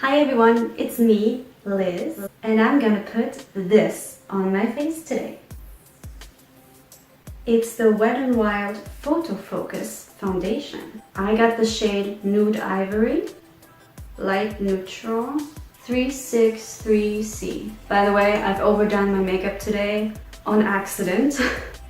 Hi everyone, it's me, Liz, and I'm gonna put this on my face today. It's the Wet n Wild Photo Focus Foundation. I got the shade Nude Ivory, Light Neutral, 363C. By the way, I've overdone my makeup today on accident.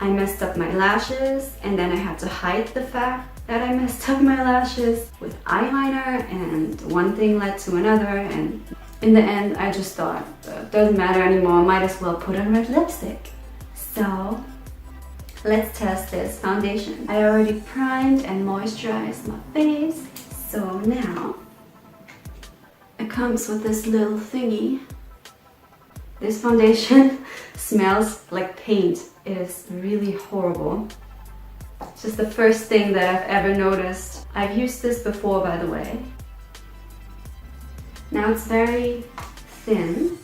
I messed up my lashes and then I had to hide the fact that I messed up my lashes with eyeliner, and one thing led to another, and in the end I just thought, doesn't matter anymore, might as well put on red lipstick. So let's test this foundation. I already primed and moisturized my face, so now it comes with this little thingy. This foundation smells like paint. It is really horrible. It's just the first thing that I've ever noticed. I've used this before, by the way. Now it's very thin.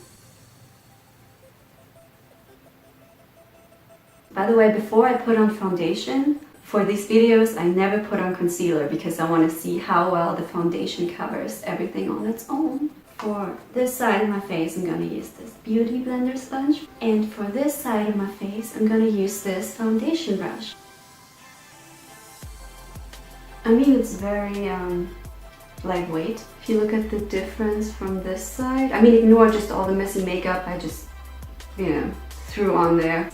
By the way, before I put on foundation, for these videos I never put on concealer because I want to see how well the foundation covers everything on its own. For this side of my face, I'm going to use this Beauty Blender sponge. And for this side of my face, I'm going to use this foundation brush. I mean, it's very lightweight. If you look at the difference from this side, I mean, ignore just all the messy makeup I just, threw on there.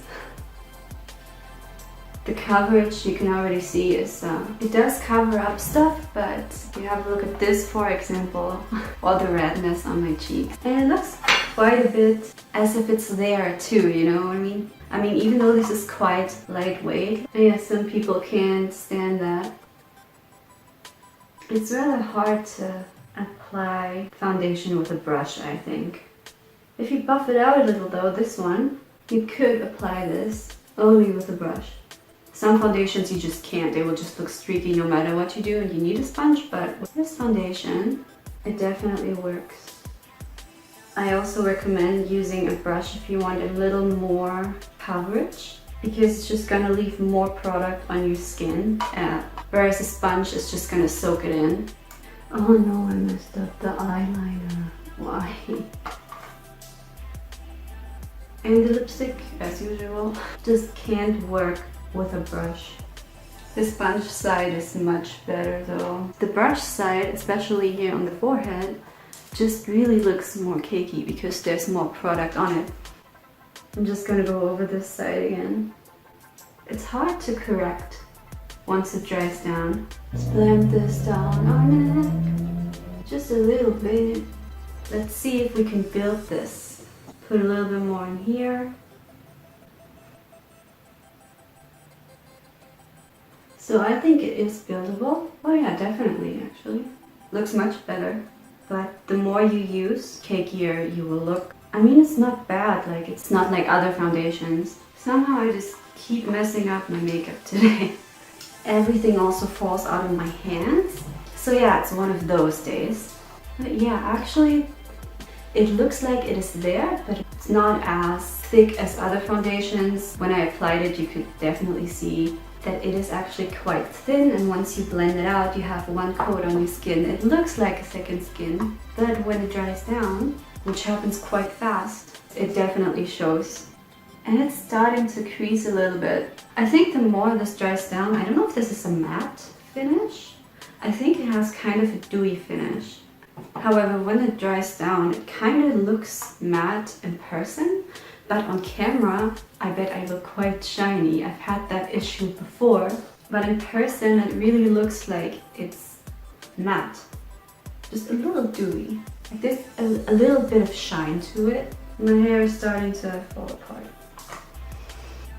The coverage, you can already see, is it does cover up stuff, but you have a look at this, for example, all the redness on my cheeks. And it looks quite a bit as if it's there too, you know what I mean? I mean, even though this is quite lightweight, and yeah, some people can't stand that. It's rather hard to apply foundation with a brush, I think. If you buff it out a little though, this one, you could apply this only with a brush. Some foundations you just can't, they will just look streaky no matter what you do and you need a sponge, but with this foundation, it definitely works. I also recommend using a brush if you want a little more coverage, because it's just gonna leave more product on your skin, whereas a sponge is just gonna soak it in. Oh no, I messed up the eyeliner. Why? And the lipstick, as usual, just can't work with a brush. The sponge side is much better though. The brush side, especially here on the forehead, just really looks more cakey because there's more product on it. I'm just gonna go over this side again. It's hard to correct once it dries down. Let's blend this down on it. Just a little bit. Let's see if we can build this. Put a little bit more in here. So I think it is buildable. Oh yeah, definitely actually. Looks much better. But the more you use, cakier you will look. I mean, it's not bad, like it's not like other foundations. Somehow I just keep messing up my makeup today. Everything also falls out of my hands. So yeah, it's one of those days. But yeah, actually it looks like it is there, but it's not as thick as other foundations. When I applied it, you could definitely see that it is actually quite thin, and once you blend it out, you have one coat on your skin. It looks like a second skin, but when it dries down, which happens quite fast, it definitely shows. And it's starting to crease a little bit. I think the more this dries down, I don't know if this is a matte finish. I think it has kind of a dewy finish. However, when it dries down, it kind of looks matte in person, but on camera, I bet I look quite shiny. I've had that issue before, but in person, it really looks like it's matte. Just a little dewy. Like there's a little bit of shine to it. My hair is starting to fall apart.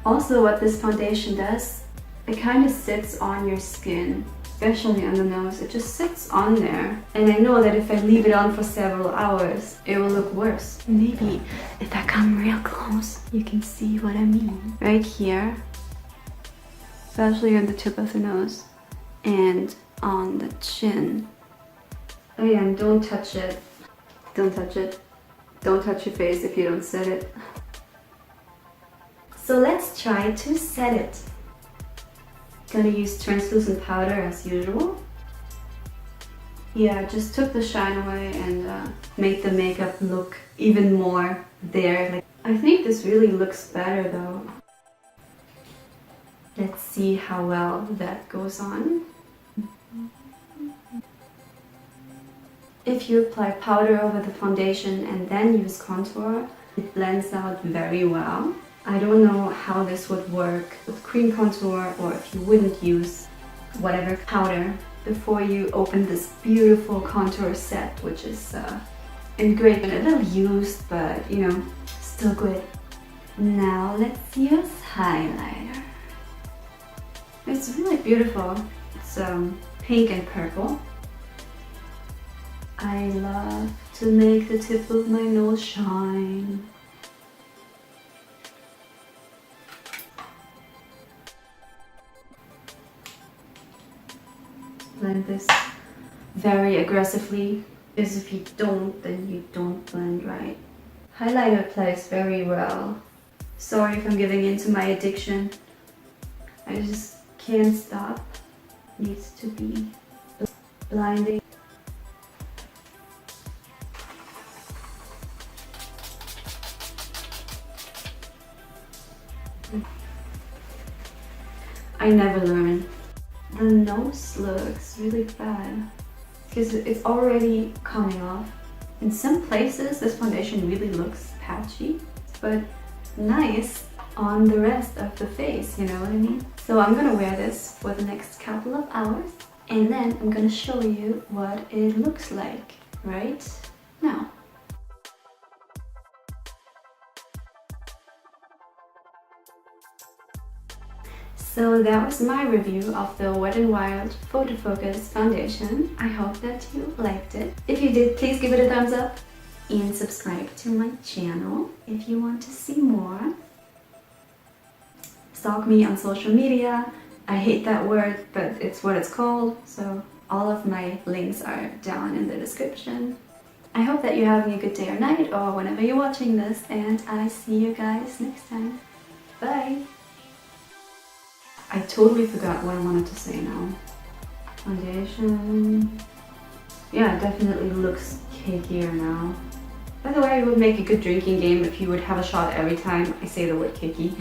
Also, what this foundation does, it kind of sits on your skin, especially on the nose. It just sits on there. And I know that if I leave it on for several hours, it will look worse. Maybe if I come real close, you can see what I mean. Right here, especially on the tip of the nose and on the chin. Oh yeah, and don't touch it. Don't touch it. Don't touch your face if you don't set it. So let's try to set it. Gonna use translucent powder as usual. Yeah, just took the shine away and make the makeup look even more there. Like, I think this really looks better though. Let's see how well that goes on. If you apply powder over the foundation and then use contour, it blends out very well. I don't know how this would work with cream contour, or if you wouldn't use whatever powder before you open this beautiful contour set, which is in great, a little used, but you know, still good. Now let's use highlighter. It's really beautiful. It's pink and purple. I love to make the tip of my nose shine. Blend this very aggressively, because if you don't, then you don't blend right. Highlighter applies very well. Sorry if I'm giving in to my addiction. I just can't stop. Needs to be blinding. I never learn. The nose looks really bad because it's already coming off. In some places this foundation really looks patchy, but nice on the rest of the face, you know what I mean? So I'm gonna wear this for the next couple of hours and then I'm gonna show you what it looks like right now. So that was my review of the Wet n Wild Photo Focus foundation. I hope that you liked it. If you did, please give it a thumbs up and subscribe to my channel if you want to see more. Stalk me on social media. I hate that word, but it's what it's called. So all of my links are down in the description. I hope that you're having a good day or night or whenever you're watching this, and I see you guys next time. Bye! I totally forgot what I wanted to say now. Foundation. Yeah, it definitely looks cakier now. By the way, it would make a good drinking game if you would have a shot every time I say the word cakey.